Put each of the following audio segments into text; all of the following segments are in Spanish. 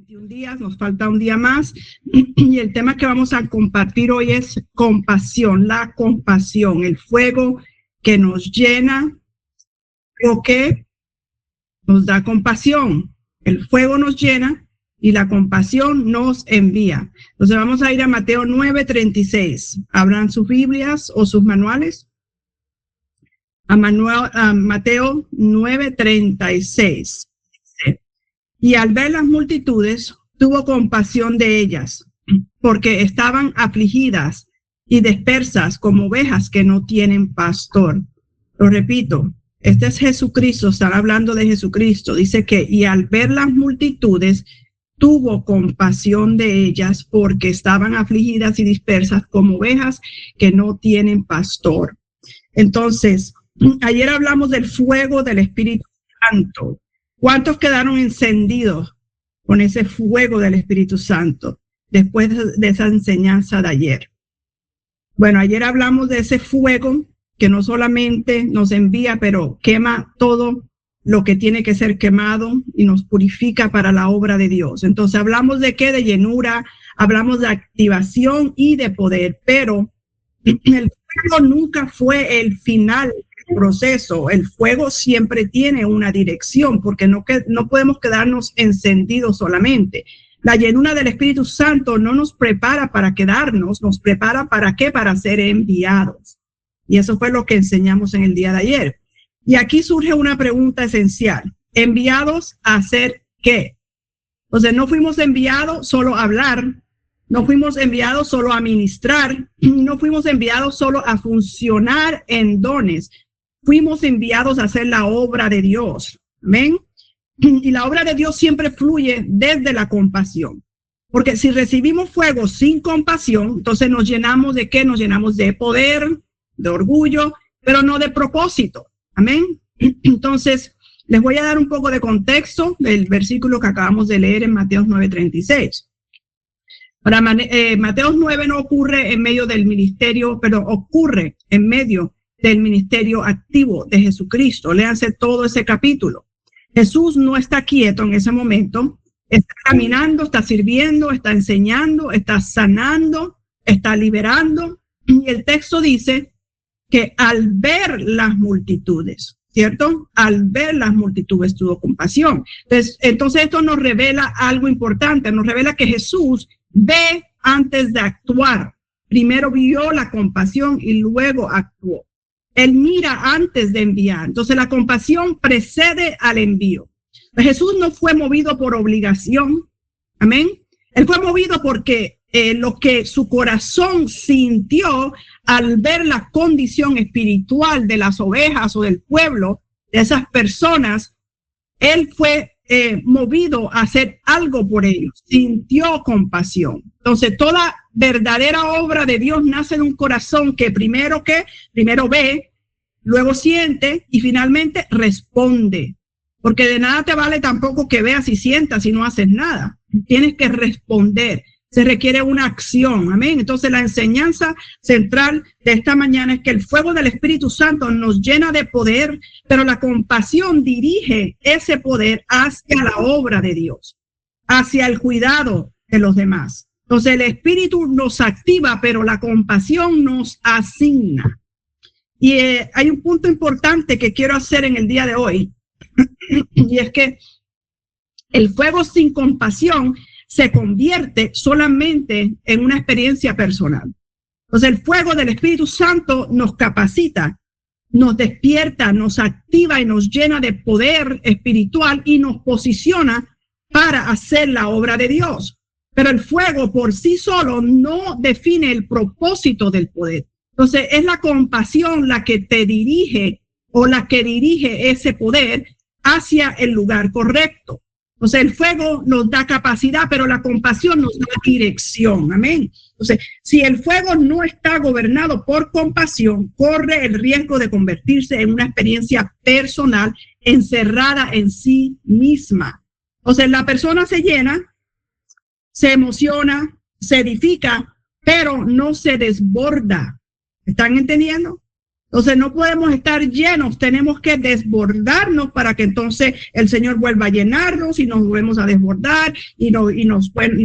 21 días, nos falta un día más, y el tema que vamos a compartir hoy es compasión, la compasión, el fuego que nos llena, o que nos da compasión. El fuego nos llena y la compasión nos envía. Entonces vamos a ir a Mateo 9:36. ¿Abran sus Biblias o sus manuales? A Mateo 9:36. Y al ver las multitudes, tuvo compasión de ellas, porque estaban afligidas y dispersas como ovejas que no tienen pastor. Lo repito, este es Jesucristo, están hablando de Jesucristo. Dice que, y al ver las multitudes, tuvo compasión de ellas, porque estaban afligidas y dispersas como ovejas que no tienen pastor. Entonces, ayer hablamos del fuego del Espíritu Santo. ¿Cuántos quedaron encendidos con ese fuego del Espíritu Santo después de esa enseñanza de ayer? Bueno, ayer hablamos de ese fuego que no solamente nos envía, pero quema todo lo que tiene que ser quemado y nos purifica para la obra de Dios. Entonces hablamos de qué, de llenura, hablamos de activación y de poder, pero el fuego nunca fue el final proceso. El fuego siempre tiene una dirección, porque no podemos quedarnos encendidos solamente. La llenura del Espíritu Santo no nos prepara para quedarnos, nos prepara ¿para qué? Para ser enviados. Y eso fue lo que enseñamos en el día de ayer. Y aquí surge una pregunta esencial. ¿Enviados a hacer qué? Entonces no fuimos enviados solo a hablar, no fuimos enviados solo a ministrar, no fuimos enviados solo a funcionar en dones. Fuimos enviados a hacer la obra de Dios. Amén. Y la obra de Dios siempre fluye desde la compasión. Porque si recibimos fuego sin compasión, entonces nos llenamos de ¿qué? Nos llenamos de poder, de orgullo, pero no de propósito. Amén. Entonces, les voy a dar un poco de contexto del versículo que acabamos de leer en Mateo 9:36. Ahora, Mateo 9 no ocurre en medio del ministerio, pero ocurre en medio del ministerio activo de Jesucristo. Léanse todo ese capítulo. Jesús no está quieto en ese momento, está caminando, está sirviendo, está enseñando, está sanando, está liberando. Y el texto dice que al ver las multitudes, ¿cierto? Al ver las multitudes tuvo compasión. Entonces esto nos revela algo importante, nos revela que Jesús ve antes de actuar. Primero vio la compasión y luego actuó. Él mira antes de enviar. Entonces la compasión precede al envío. Jesús no fue movido por obligación. Amén. Él fue movido porque lo que su corazón sintió al ver la condición espiritual de las ovejas o del pueblo, de esas personas, él fue movido a hacer algo por ellos. Sintió compasión. Entonces toda verdadera obra de Dios nace de un corazón que primero ve, luego siente y finalmente responde. Porque de nada te vale tampoco que veas y sientas y no haces nada. Tienes que responder. Se requiere una acción. Amén. Entonces la enseñanza central de esta mañana es que el fuego del Espíritu Santo nos llena de poder, pero la compasión dirige ese poder hacia la obra de Dios, hacia el cuidado de los demás. Entonces el Espíritu nos activa, pero la compasión nos asigna. Y hay un punto importante que quiero hacer en el día de hoy, y es que el fuego sin compasión se convierte solamente en una experiencia personal. Entonces el fuego del Espíritu Santo nos capacita, nos despierta, nos activa y nos llena de poder espiritual y nos posiciona para hacer la obra de Dios. Pero el fuego por sí solo no define el propósito del poder. Entonces es la compasión la que te dirige o la que dirige ese poder hacia el lugar correcto. Entonces el fuego nos da capacidad, pero la compasión nos da dirección. Amén. Entonces, si el fuego no está gobernado por compasión, corre el riesgo de convertirse en una experiencia personal encerrada en sí misma. O sea, la persona se llena, se emociona, se edifica, pero no se desborda. ¿Están entendiendo? Entonces no podemos estar llenos, tenemos que desbordarnos para que entonces el Señor vuelva a llenarnos y nos volvemos a desbordar y nos puede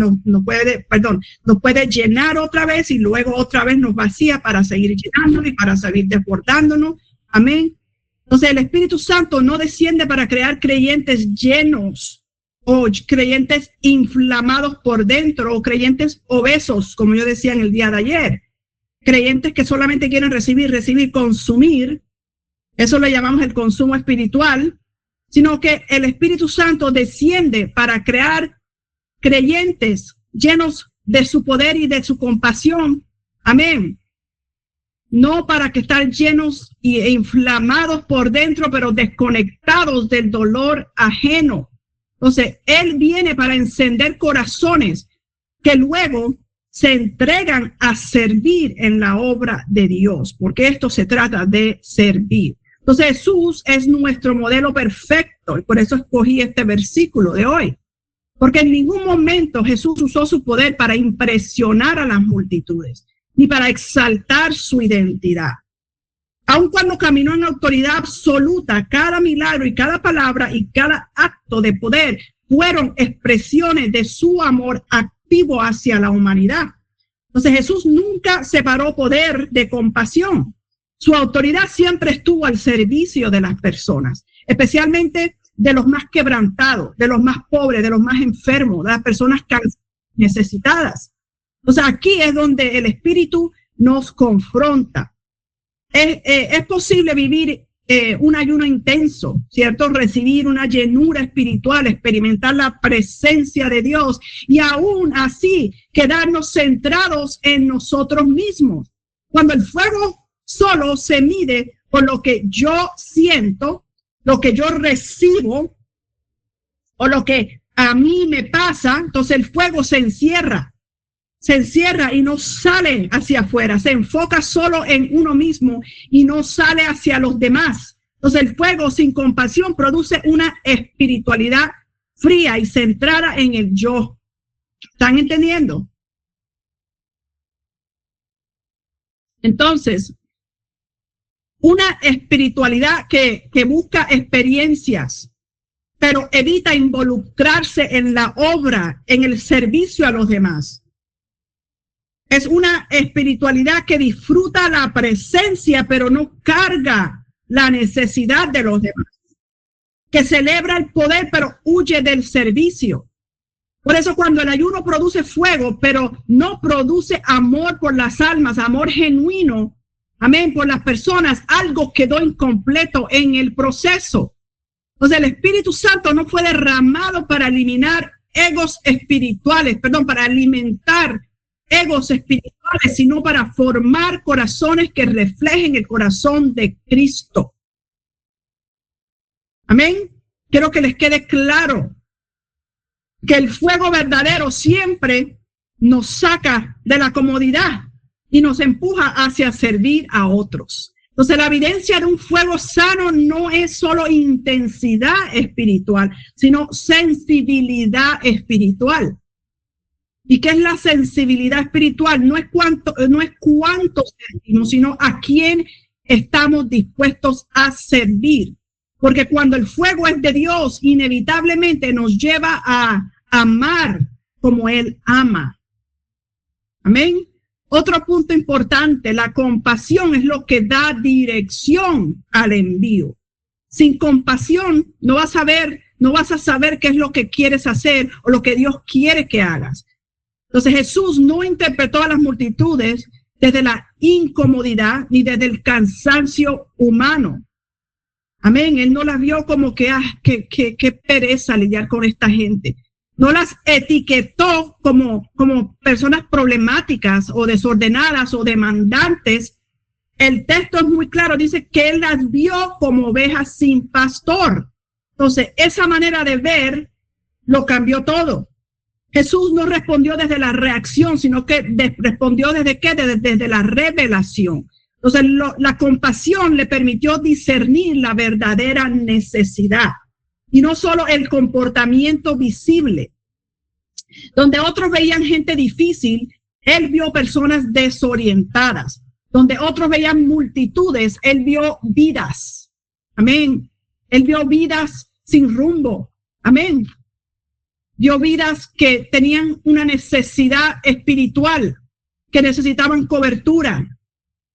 llenar otra vez y luego otra vez nos vacía para seguir llenándonos y para seguir desbordándonos. Amén. Entonces el Espíritu Santo no desciende para crear creyentes llenos o creyentes inflamados por dentro o creyentes obesos, como yo decía en el día de ayer. Creyentes que solamente quieren recibir, consumir, eso le llamamos el consumo espiritual, sino que el Espíritu Santo desciende para crear creyentes llenos de su poder y de su compasión. Amén. No para que estar llenos e inflamados por dentro, pero desconectados del dolor ajeno. Entonces, Él viene para encender corazones que luego se entregan a servir en la obra de Dios, porque esto se trata de servir. Entonces Jesús es nuestro modelo perfecto y por eso escogí este versículo de hoy, porque en ningún momento Jesús usó su poder para impresionar a las multitudes, ni para exaltar su identidad. Aun cuando caminó en autoridad absoluta, cada milagro y cada palabra y cada acto de poder fueron expresiones de su amor activo hacia la humanidad. Entonces Jesús nunca separó poder de compasión. Su autoridad siempre estuvo al servicio de las personas, especialmente de los más quebrantados, de los más pobres, de los más enfermos, de las personas necesitadas. Entonces aquí es donde el Espíritu nos confronta. Es posible vivir un ayuno intenso, ¿cierto? Recibir una llenura espiritual, experimentar la presencia de Dios y aún así quedarnos centrados en nosotros mismos. Cuando el fuego solo se mide por lo que yo siento, lo que yo recibo o lo que a mí me pasa, entonces el fuego se encierra y no sale hacia afuera, se enfoca solo en uno mismo y no sale hacia los demás. Entonces el fuego sin compasión produce una espiritualidad fría y centrada en el yo. ¿Están entendiendo? Entonces, una espiritualidad que busca experiencias, pero evita involucrarse en la obra, en el servicio a los demás. Es una espiritualidad que disfruta la presencia, pero no carga la necesidad de los demás. Que celebra el poder, pero huye del servicio. Por eso cuando el ayuno produce fuego, pero no produce amor por las almas, amor genuino, amén, por las personas, algo quedó incompleto en el proceso. Entonces el Espíritu Santo no fue derramado para eliminar egos espirituales, para alimentar egos espirituales, sino para formar corazones que reflejen el corazón de Cristo. Amén. Quiero que les quede claro que el fuego verdadero siempre nos saca de la comodidad y nos empuja hacia servir a otros. Entonces la evidencia de un fuego sano no es solo intensidad espiritual, sino sensibilidad espiritual. ¿Y qué es la sensibilidad espiritual? No es cuánto sentimos, sino a quién estamos dispuestos a servir. Porque cuando el fuego es de Dios, inevitablemente nos lleva a amar como Él ama. Amén. Otro punto importante, la compasión es lo que da dirección al envío. Sin compasión no vas a saber qué es lo que quieres hacer o lo que Dios quiere que hagas. Entonces Jesús no interpretó a las multitudes desde la incomodidad ni desde el cansancio humano. Amén. Él no las vio como que pereza lidiar con esta gente. No las etiquetó como personas problemáticas o desordenadas o demandantes. El texto es muy claro, dice que Él las vio como ovejas sin pastor. Entonces, esa manera de ver lo cambió todo. Jesús no respondió desde la reacción, sino que respondió desde la revelación. Entonces, la compasión le permitió discernir la verdadera necesidad y no solo el comportamiento visible. Donde otros veían gente difícil, Él vio personas desorientadas. Donde otros veían multitudes, él vio vidas. Amén. Él vio vidas sin rumbo. Amén. Vio vidas que tenían una necesidad espiritual, que necesitaban cobertura.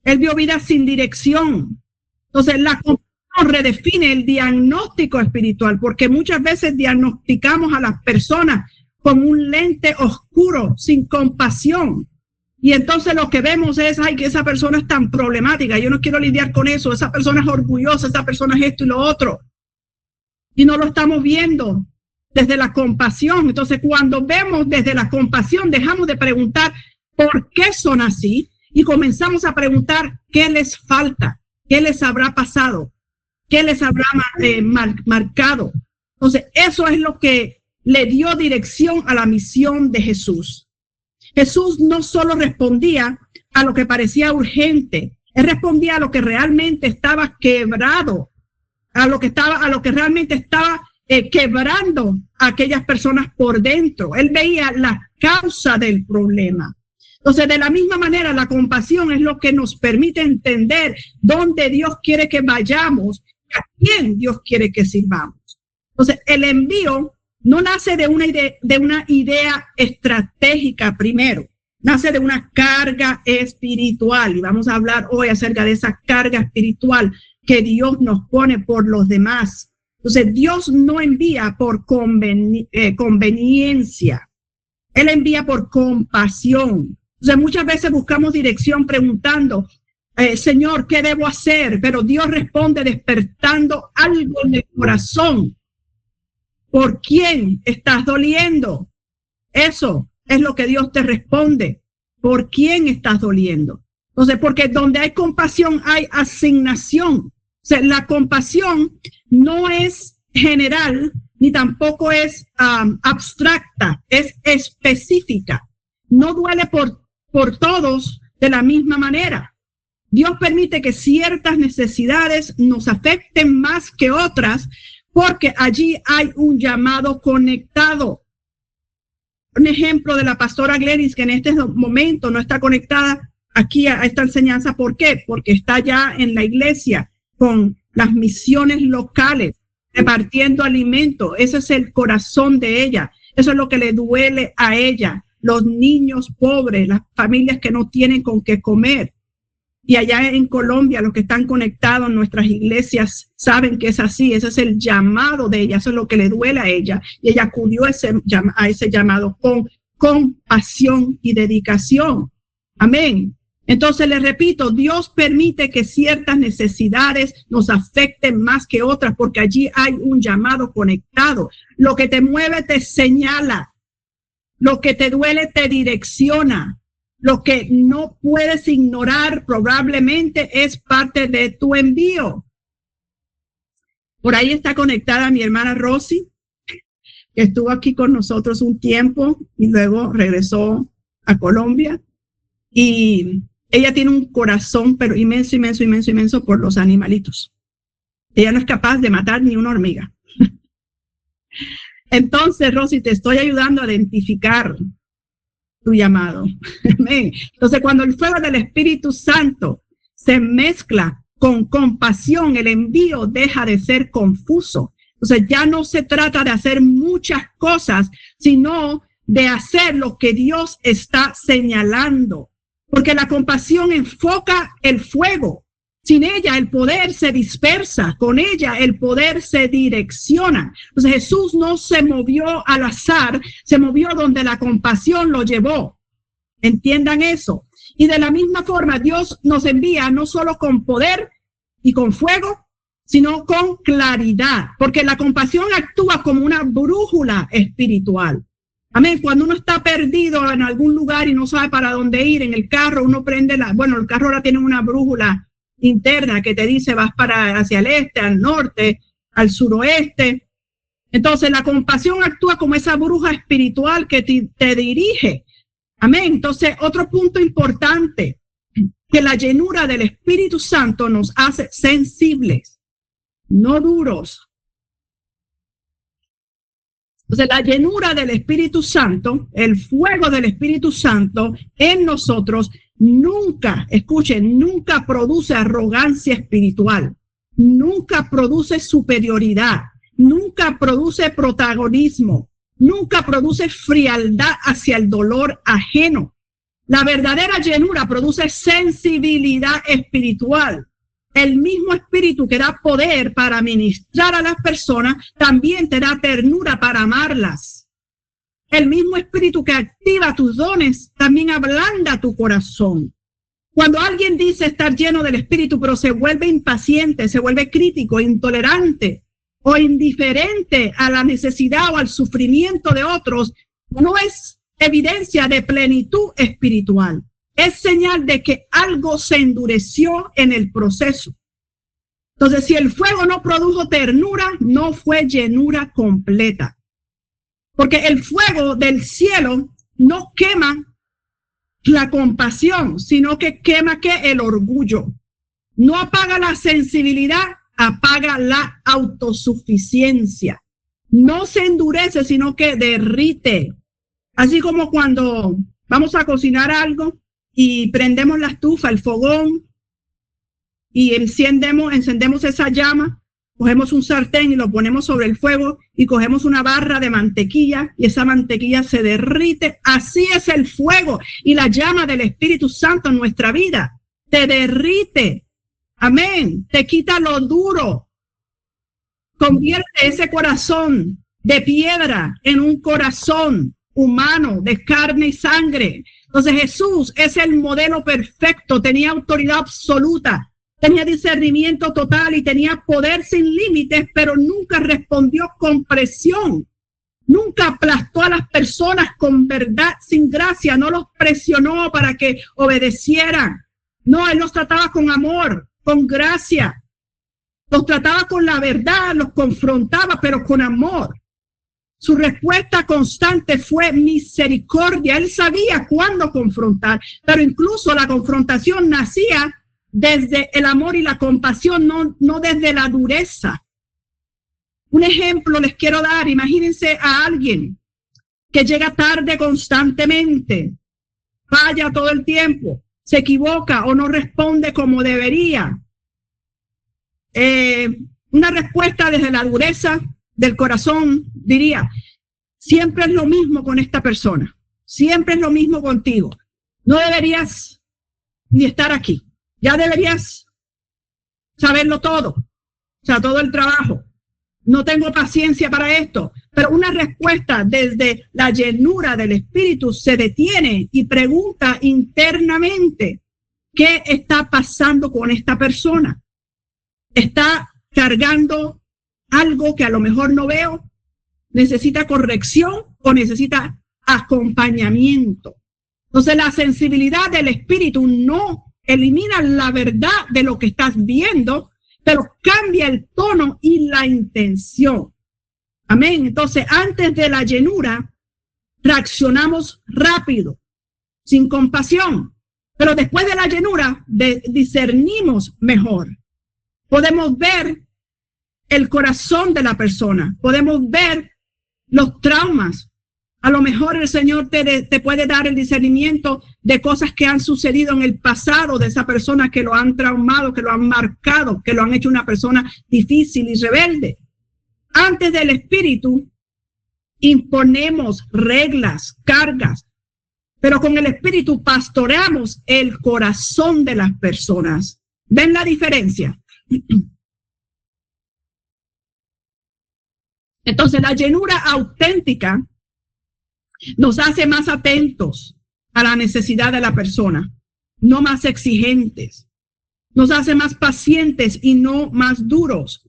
Él vio vidas sin dirección. Entonces, la compasión redefine el diagnóstico espiritual, porque muchas veces diagnosticamos a las personas con un lente oscuro, sin compasión. Y entonces lo que vemos es, ay, que esa persona es tan problemática, yo no quiero lidiar con eso, esa persona es orgullosa, esa persona es esto y lo otro. Y no lo estamos viendo desde la compasión. Entonces, cuando vemos desde la compasión, dejamos de preguntar por qué son así y comenzamos a preguntar qué les falta, qué les habrá pasado, qué les habrá marcado. Entonces, eso es lo que le dio dirección a la misión de Jesús. Jesús no solo respondía a lo que parecía urgente, él respondía a lo que realmente estaba quebrado, a lo que realmente estaba quebrando a aquellas personas por dentro. Él veía la causa del problema. Entonces, de la misma manera, la compasión es lo que nos permite entender dónde Dios quiere que vayamos, a quién Dios quiere que sirvamos. Entonces, el envío no nace de una idea estratégica primero, nace de una carga espiritual. Y vamos a hablar hoy acerca de esa carga espiritual que Dios nos pone por los demás. Entonces, Dios no envía por conveniencia, Él envía por compasión. Entonces, muchas veces buscamos dirección preguntando, Señor, ¿qué debo hacer? Pero Dios responde despertando algo en el corazón. ¿Por quién estás doliendo? Eso es lo que Dios te responde. ¿Por quién estás doliendo? Entonces, porque donde hay compasión hay asignación. O sea, la compasión no es general ni tampoco es abstracta, es específica. No duele por todos de la misma manera. Dios permite que ciertas necesidades nos afecten más que otras, porque allí hay un llamado conectado. Un ejemplo de la pastora Glenis, que en este momento no está conectada aquí a esta enseñanza. ¿Por qué? Porque está ya en la iglesia con las misiones locales, repartiendo alimento. Ese es el corazón de ella. Eso es lo que le duele a ella. Los niños pobres, las familias que no tienen con qué comer. Y allá en Colombia, los que están conectados en nuestras iglesias saben que es así. Ese es el llamado de ella, eso es lo que le duele a ella. Y ella acudió a ese llamado con compasión y dedicación. Amén. Entonces, les repito, Dios permite que ciertas necesidades nos afecten más que otras, porque allí hay un llamado conectado. Lo que te mueve te señala. Lo que te duele te direcciona. Lo que no puedes ignorar probablemente es parte de tu envío. Por ahí está conectada mi hermana Rosy, que estuvo aquí con nosotros un tiempo y luego regresó a Colombia. Y ella tiene un corazón, pero inmenso, inmenso, inmenso, inmenso por los animalitos. Ella no es capaz de matar ni una hormiga. Entonces, Rosy, te estoy ayudando a identificar tu llamado. Amén. Entonces, cuando el fuego del Espíritu Santo se mezcla con compasión, el envío deja de ser confuso. Entonces, ya no se trata de hacer muchas cosas, sino de hacer lo que Dios está señalando. Porque la compasión enfoca el fuego. Sin ella el poder se dispersa, con ella el poder se direcciona. Entonces Jesús no se movió al azar, se movió donde la compasión lo llevó. Entiendan eso. Y de la misma forma Dios nos envía no solo con poder y con fuego, sino con claridad, porque la compasión actúa como una brújula espiritual. Amén. Cuando uno está perdido en algún lugar y no sabe para dónde ir, en el carro uno prende el carro ahora tiene una brújula interna que te dice vas hacia el este, al norte, al suroeste. Entonces la compasión actúa como esa bruja espiritual que te dirige. Amén. Entonces otro punto importante, que la llenura del Espíritu Santo nos hace sensibles, no duros. Entonces la llenura del Espíritu Santo, el fuego del Espíritu Santo en nosotros nunca, escuchen, nunca produce arrogancia espiritual, nunca produce superioridad, nunca produce protagonismo, nunca produce frialdad hacia el dolor ajeno. La verdadera llenura produce sensibilidad espiritual. El mismo espíritu que da poder para ministrar a las personas también te da ternura para amarlas. El mismo espíritu que activa tus dones también ablanda tu corazón. Cuando alguien dice estar lleno del espíritu, pero se vuelve impaciente, se vuelve crítico, intolerante o indiferente a la necesidad o al sufrimiento de otros, no es evidencia de plenitud espiritual. Es señal de que algo se endureció en el proceso. Entonces, si el fuego no produjo ternura, no fue llenura completa. Porque el fuego del cielo no quema la compasión, sino que quema el orgullo. No apaga la sensibilidad, apaga la autosuficiencia. No se endurece, sino que derrite. Así como cuando vamos a cocinar algo y prendemos la estufa, el fogón, y encendemos esa llama, cogemos un sartén y lo ponemos sobre el fuego y cogemos una barra de mantequilla y esa mantequilla se derrite. Así es el fuego y la llama del Espíritu Santo en nuestra vida. Te derrite. Amén. Te quita lo duro. Convierte ese corazón de piedra en un corazón humano, de carne y sangre. Entonces Jesús es el modelo perfecto, tenía autoridad absoluta, tenía discernimiento total y tenía poder sin límites, pero nunca respondió con presión, nunca aplastó a las personas con verdad sin gracia, no los presionó para que obedecieran. No, él los trataba con amor, con gracia, los trataba con la verdad, los confrontaba, pero con amor. Su respuesta constante fue misericordia. Él sabía cuándo confrontar, pero incluso la confrontación nacía desde el amor y la compasión, no desde la dureza. Un ejemplo les quiero dar. Imagínense a alguien que llega tarde constantemente, falla todo el tiempo, se equivoca o no responde como debería. Una respuesta desde la dureza del corazón diría: siempre es lo mismo con esta persona, siempre es lo mismo contigo, no deberías ni estar aquí, ya deberías saberlo todo, o sea, todo el trabajo, no tengo paciencia para esto. Pero una respuesta desde la llenura del Espíritu se detiene y pregunta internamente: ¿qué está pasando con esta persona? ¿Está cargando algo que a lo mejor no veo? ¿Necesita corrección o necesita acompañamiento? Entonces, la sensibilidad del Espíritu no elimina la verdad de lo que estás viendo, pero cambia el tono y la intención. Amén. Entonces, antes de la llenura, reaccionamos rápido, sin compasión, pero después de la llenura, discernimos mejor. Podemos ver el corazón de la persona, podemos ver los traumas. A lo mejor el Señor te puede dar el discernimiento de cosas que han sucedido en el pasado de esa persona, que lo han traumado, que lo han marcado, que lo han hecho una persona difícil y rebelde. Antes del Espíritu imponemos reglas, cargas, pero con el Espíritu pastoreamos el corazón de las personas. ¿Ven la diferencia? Entonces, la llenura auténtica nos hace más atentos a la necesidad de la persona, no más exigentes. Nos hace más pacientes y no más duros.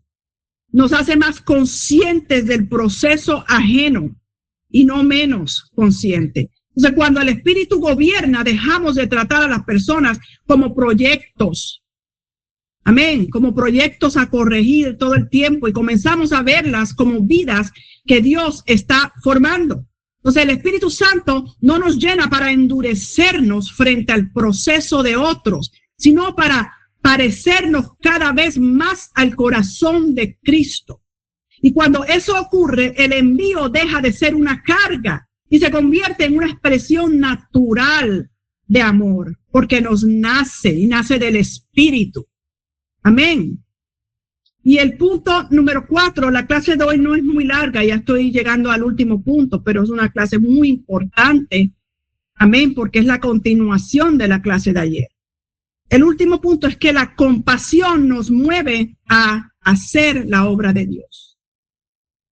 Nos hace más conscientes del proceso ajeno y no menos conscientes. Entonces, cuando el Espíritu gobierna, dejamos de tratar a las personas como proyectos. Amén, como proyectos a corregir todo el tiempo, y comenzamos a verlas como vidas que Dios está formando. Entonces, el Espíritu Santo no nos llena para endurecernos frente al proceso de otros, sino para parecernos cada vez más al corazón de Cristo. Y cuando eso ocurre, el envío deja de ser una carga y se convierte en una expresión natural de amor, porque nos nace y nace del Espíritu. Amén. Y el punto número 4, la clase de hoy no es muy larga, ya estoy llegando al último punto, pero es una clase muy importante. Amén, porque es la continuación de la clase de ayer. El último punto es que la compasión nos mueve a hacer la obra de Dios.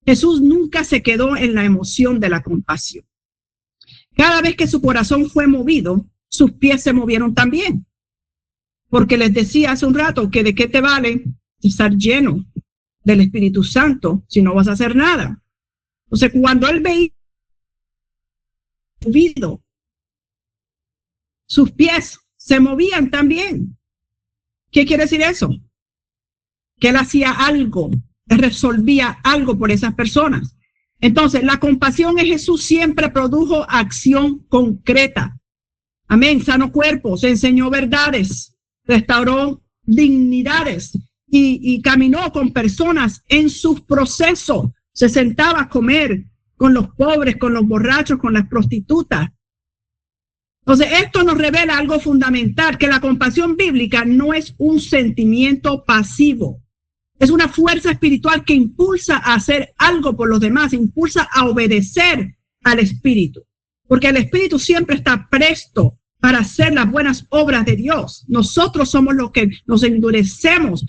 Jesús nunca se quedó en la emoción de la compasión. Cada vez que su corazón fue movido, sus pies se movieron también. Porque les decía hace un rato que de qué te vale estar lleno del Espíritu Santo si no vas a hacer nada. Entonces, cuando él veía movido, sus pies se movían también. ¿Qué quiere decir eso? Que él hacía algo, él resolvía algo por esas personas. Entonces, la compasión en Jesús siempre produjo acción concreta. Amén. Sanó cuerpos, enseñó verdades, restauró dignidades y caminó con personas en sus procesos. Se sentaba a comer con los pobres, con los borrachos, con las prostitutas. Entonces, esto nos revela algo fundamental, que la compasión bíblica no es un sentimiento pasivo. Es una fuerza espiritual que impulsa a hacer algo por los demás, impulsa a obedecer al Espíritu. Porque el Espíritu siempre está presto para hacer las buenas obras de Dios. Nosotros somos los que nos endurecemos.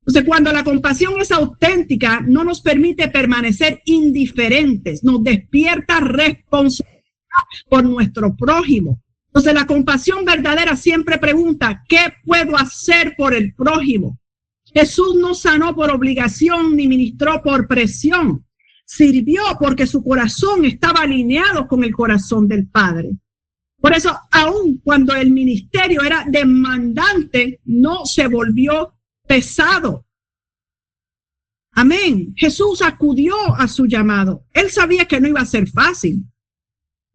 Entonces, cuando la compasión es auténtica, no nos permite permanecer indiferentes, nos despierta responsabilidad por nuestro prójimo. Entonces, la compasión verdadera siempre pregunta, ¿qué puedo hacer por el prójimo? Jesús no sanó por obligación ni ministró por presión. Sirvió porque su corazón estaba alineado con el corazón del Padre. Por eso, aun cuando el ministerio era demandante, no se volvió pesado. Amén. Jesús acudió a su llamado. Él sabía que no iba a ser fácil.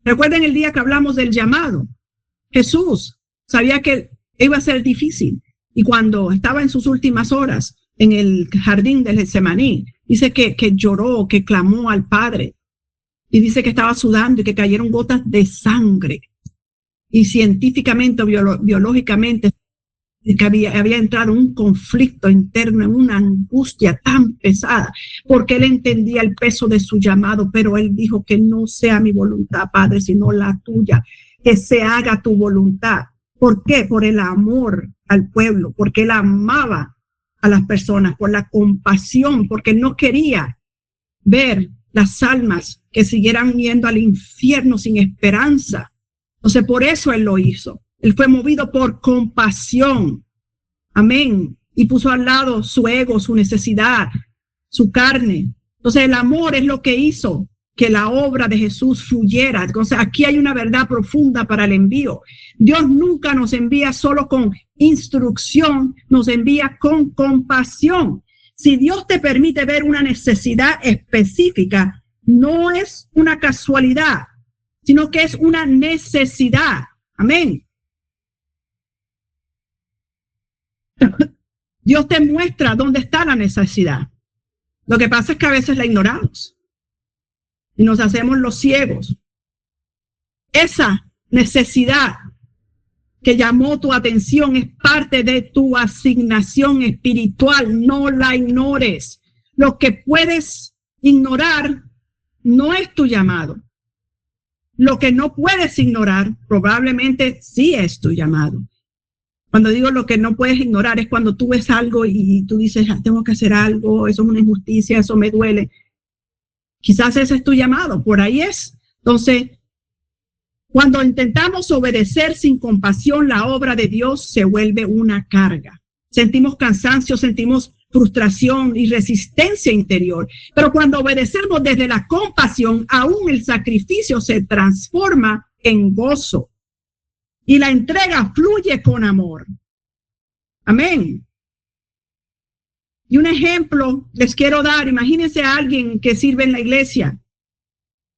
Recuerden el día que hablamos del llamado. Jesús sabía que iba a ser difícil. Y cuando estaba en sus últimas horas en el jardín del Getsemaní, dice que lloró, que clamó al Padre. Y dice que estaba sudando y que cayeron gotas de sangre. Y científicamente, biológicamente, que había entrado en un conflicto interno, en una angustia tan pesada, porque él entendía el peso de su llamado, pero él dijo que no sea mi voluntad, Padre, sino la tuya, que se haga tu voluntad. ¿Por qué? Por el amor al pueblo, porque él amaba a las personas, por la compasión, porque no quería ver las almas que siguieran yendo al infierno sin esperanza. Entonces, por eso él lo hizo. Él fue movido por compasión. Amén. Y puso al lado su ego, su necesidad, su carne. Entonces, el amor es lo que hizo que la obra de Jesús fluyera. Entonces, aquí hay una verdad profunda para el envío. Dios nunca nos envía solo con instrucción, nos envía con compasión. Si Dios te permite ver una necesidad específica, no es una casualidad, sino que es una necesidad. Amén. Dios te muestra dónde está la necesidad. Lo que pasa es que a veces la ignoramos y nos hacemos los ciegos. Esa necesidad que llamó tu atención es parte de tu asignación espiritual. No la ignores. Lo que puedes ignorar no es tu llamado. Lo que no puedes ignorar probablemente sí es tu llamado. Cuando digo lo que no puedes ignorar es cuando tú ves algo y tú dices, tengo que hacer algo, eso es una injusticia, eso me duele. Quizás ese es tu llamado, por ahí es. Entonces, cuando intentamos obedecer sin compasión, la obra de Dios se vuelve una carga. Sentimos cansancio, sentimos frustración y resistencia interior. Pero cuando obedecemos desde la compasión, aún el sacrificio se transforma en gozo. Y la entrega fluye con amor. Amén. Y un ejemplo les quiero dar. Imagínense a alguien que sirve en la iglesia,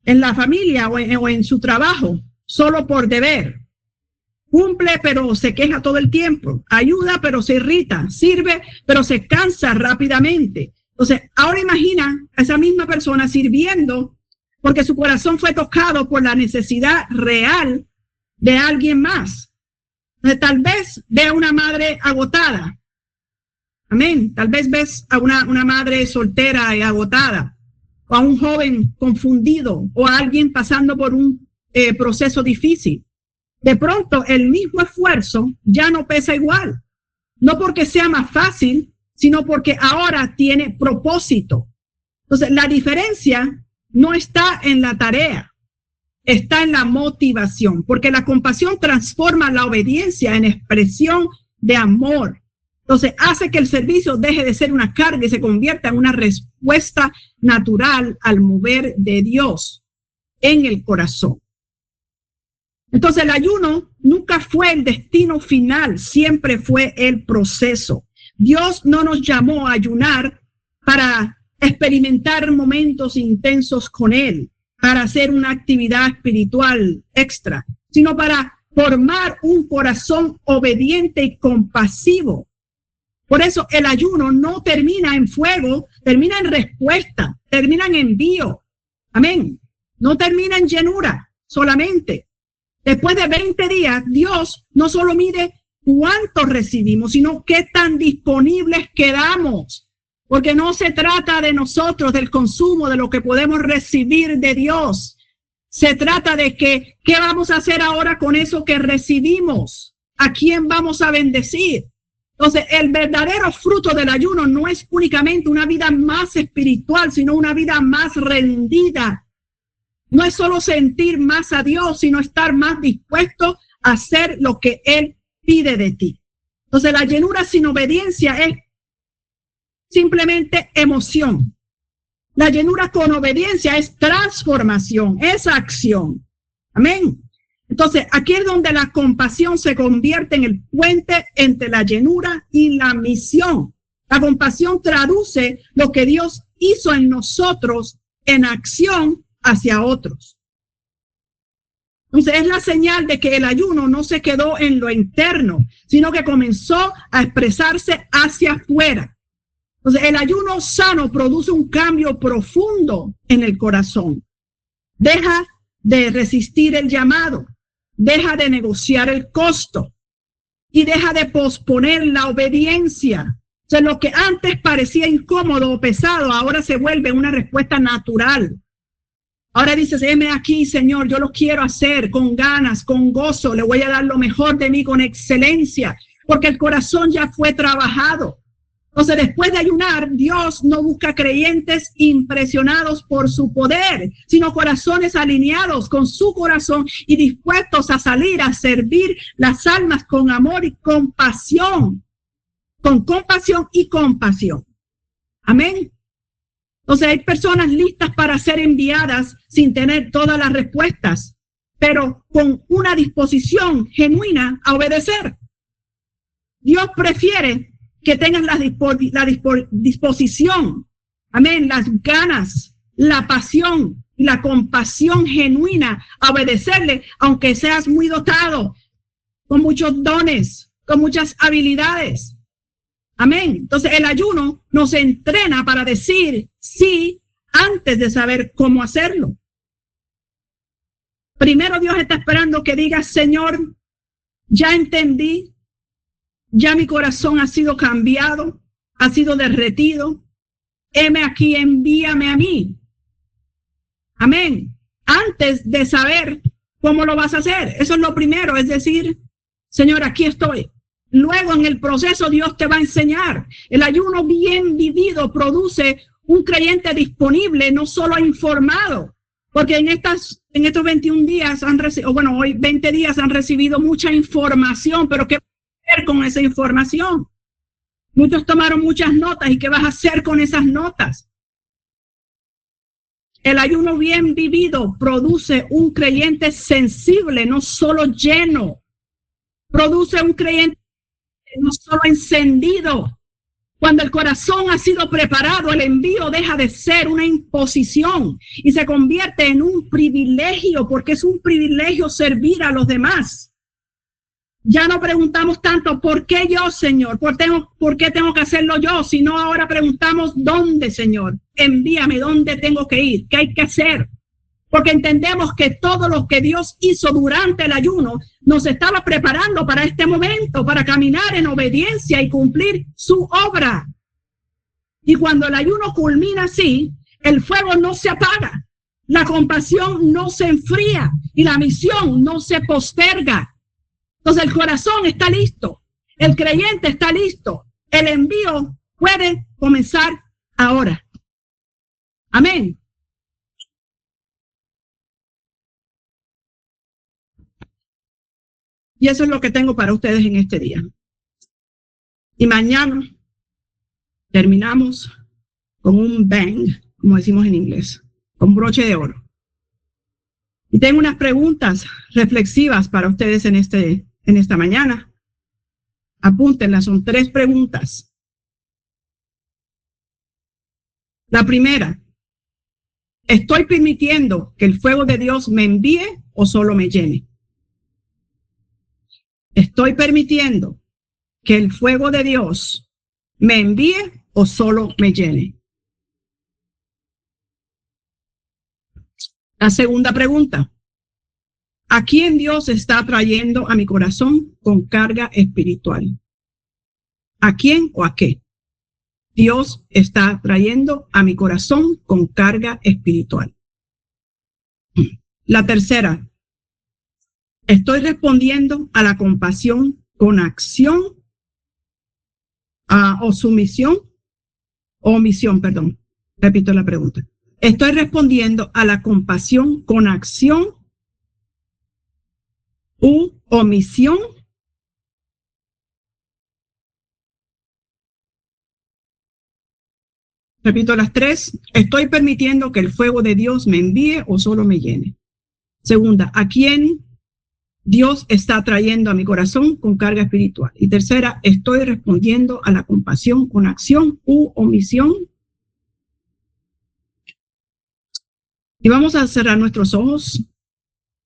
en la familia o en su trabajo, solo por deber. Cumple, pero se queja todo el tiempo. Ayuda, pero se irrita. Sirve, pero se cansa rápidamente. Entonces, ahora imagina a esa misma persona sirviendo porque su corazón fue tocado por la necesidad real de alguien más. Entonces, tal vez ve a una madre agotada. Amén. Tal vez ves a una madre soltera y agotada, o a un joven confundido, o a alguien pasando por un proceso difícil. De pronto, el mismo esfuerzo ya no pesa igual. No porque sea más fácil, sino porque ahora tiene propósito. Entonces, la diferencia no está en la tarea, está en la motivación, porque la compasión transforma la obediencia en expresión de amor. Entonces, hace que el servicio deje de ser una carga y se convierta en una respuesta natural al mover de Dios en el corazón. Entonces, el ayuno nunca fue el destino final, siempre fue el proceso. Dios no nos llamó a ayunar para experimentar momentos intensos con Él, para hacer una actividad espiritual extra, sino para formar un corazón obediente y compasivo. Por eso el ayuno no termina en fuego, termina en respuesta, termina en envío. Amén. No termina en llenura solamente. Después de 20 días, Dios no solo mide cuánto recibimos, sino qué tan disponibles quedamos. Porque no se trata de nosotros, del consumo, de lo que podemos recibir de Dios. Se trata de qué vamos a hacer ahora con eso que recibimos. ¿A quién vamos a bendecir? Entonces, el verdadero fruto del ayuno no es únicamente una vida más espiritual, sino una vida más rendida. No es solo sentir más a Dios, sino estar más dispuesto a hacer lo que Él pide de ti. Entonces, la llenura sin obediencia es simplemente emoción. La llenura con obediencia es transformación, es acción. Amén. Entonces, aquí es donde la compasión se convierte en el puente entre la llenura y la misión. La compasión traduce lo que Dios hizo en nosotros en acción hacia otros. Entonces, es la señal de que el ayuno no se quedó en lo interno, sino que comenzó a expresarse hacia afuera. Entonces, el ayuno sano produce un cambio profundo en el corazón. Deja de resistir el llamado, deja de negociar el costo y deja de posponer la obediencia. O sea, lo que antes parecía incómodo o pesado, ahora se vuelve una respuesta natural. Ahora dices, heme aquí, Señor, yo lo quiero hacer con ganas, con gozo, le voy a dar lo mejor de mí con excelencia, porque el corazón ya fue trabajado. Entonces, después de ayunar, Dios no busca creyentes impresionados por su poder, sino corazones alineados con su corazón y dispuestos a salir a servir las almas con amor y compasión, con compasión y compasión. Amén. Entonces, hay personas listas para ser enviadas sin tener todas las respuestas, pero con una disposición genuina a obedecer. Dios prefiere que tengas la disposición, amén, las ganas, la pasión y la compasión genuina a obedecerle, aunque seas muy dotado, con muchos dones, con muchas habilidades. Amén. Entonces el ayuno nos entrena para decir sí antes de saber cómo hacerlo. Primero Dios está esperando que digas, Señor, ya entendí. Ya mi corazón ha sido cambiado, ha sido derretido. Heme aquí, envíame a mí. Amén. Antes de saber cómo lo vas a hacer. Eso es lo primero, es decir, Señor, aquí estoy. Luego en el proceso Dios te va a enseñar. El ayuno bien vivido produce un creyente disponible, no solo informado. Porque en estos 21 días hoy 20 días han recibido mucha información, pero ¿qué con esa información? Muchos tomaron muchas notas. ¿Y qué vas a hacer con esas notas? El ayuno bien vivido produce un creyente sensible, no solo lleno. Produce un creyente no solo encendido. Cuando el corazón ha sido preparado, el envío deja de ser una imposición y se convierte en un privilegio, porque es un privilegio servir a los demás. Ya no preguntamos tanto, ¿por qué yo, Señor? ¿Por qué tengo que hacerlo yo? Sino ahora preguntamos, ¿dónde, Señor? Envíame, ¿dónde tengo que ir? ¿Qué hay que hacer? porque entendemos que todo lo que Dios hizo durante el ayuno nos estaba preparando para este momento, para caminar en obediencia y cumplir su obra. Y cuando el ayuno culmina así, el fuego no se apaga, la compasión no se enfría y la misión no se posterga. Entonces el corazón está listo, el creyente está listo, el envío puede comenzar ahora. Amén. Y eso es lo que tengo para ustedes en este día. Y mañana terminamos con un bang, como decimos en inglés, con broche de oro. Y tengo unas preguntas reflexivas para ustedes en esta mañana. Apúntenlas, son 3 preguntas. La primera, ¿estoy permitiendo que el fuego de Dios me envíe o solo me llene? ¿Estoy permitiendo que el fuego de Dios me envíe o solo me llene? La segunda pregunta, ¿a quién Dios está trayendo a mi corazón con carga espiritual? ¿A quién o a qué Dios está trayendo a mi corazón con carga espiritual? La tercera, ¿estoy respondiendo a la compasión con acción o sumisión o omisión? Perdón, repito la pregunta. ¿Estoy respondiendo a la compasión con acción u omisión? Repito las 3. ¿Estoy permitiendo que el fuego de Dios me envíe o solo me llene? Segunda, ¿a quién Dios está trayendo a mi corazón con carga espiritual? Y tercera, ¿estoy respondiendo a la compasión con acción u omisión? Y vamos a cerrar nuestros ojos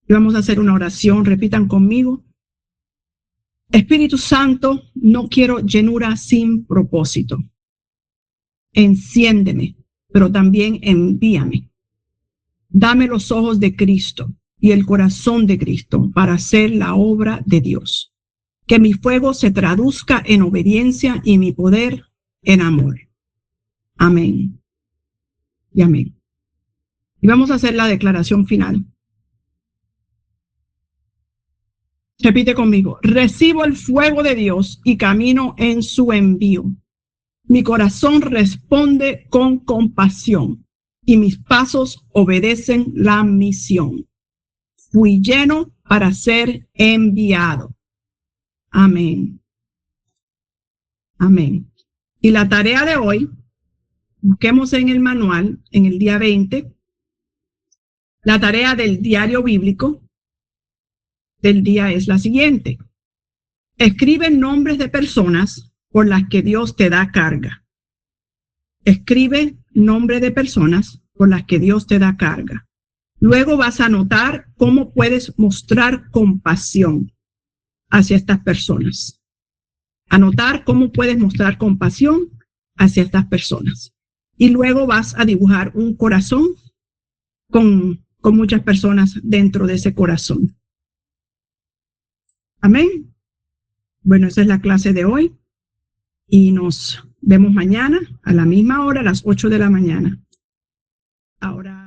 y vamos a hacer una oración. Repitan conmigo. Espíritu Santo, no quiero llenura sin propósito. Enciéndeme, pero también envíame. Dame los ojos de Cristo y el corazón de Cristo para hacer la obra de Dios. Que mi fuego se traduzca en obediencia y mi poder en amor. Amén. Y amén. Y vamos a hacer la declaración final. Repite conmigo. Recibo el fuego de Dios y camino en su envío. Mi corazón responde con compasión y mis pasos obedecen la misión. Fui lleno para ser enviado. Amén. Amén. Y la tarea de hoy, busquemos en el manual, en el día 20, la tarea del diario bíblico del día es la siguiente. Escribe nombres de personas por las que Dios te da carga. Escribe nombres de personas por las que Dios te da carga. Luego vas a anotar cómo puedes mostrar compasión hacia estas personas. Anotar cómo puedes mostrar compasión hacia estas personas. Y luego vas a dibujar un corazón con muchas personas dentro de ese corazón. Amén. Bueno, esa es la clase de hoy. Y nos vemos mañana a la misma hora, a las 8 de la mañana. Ahora.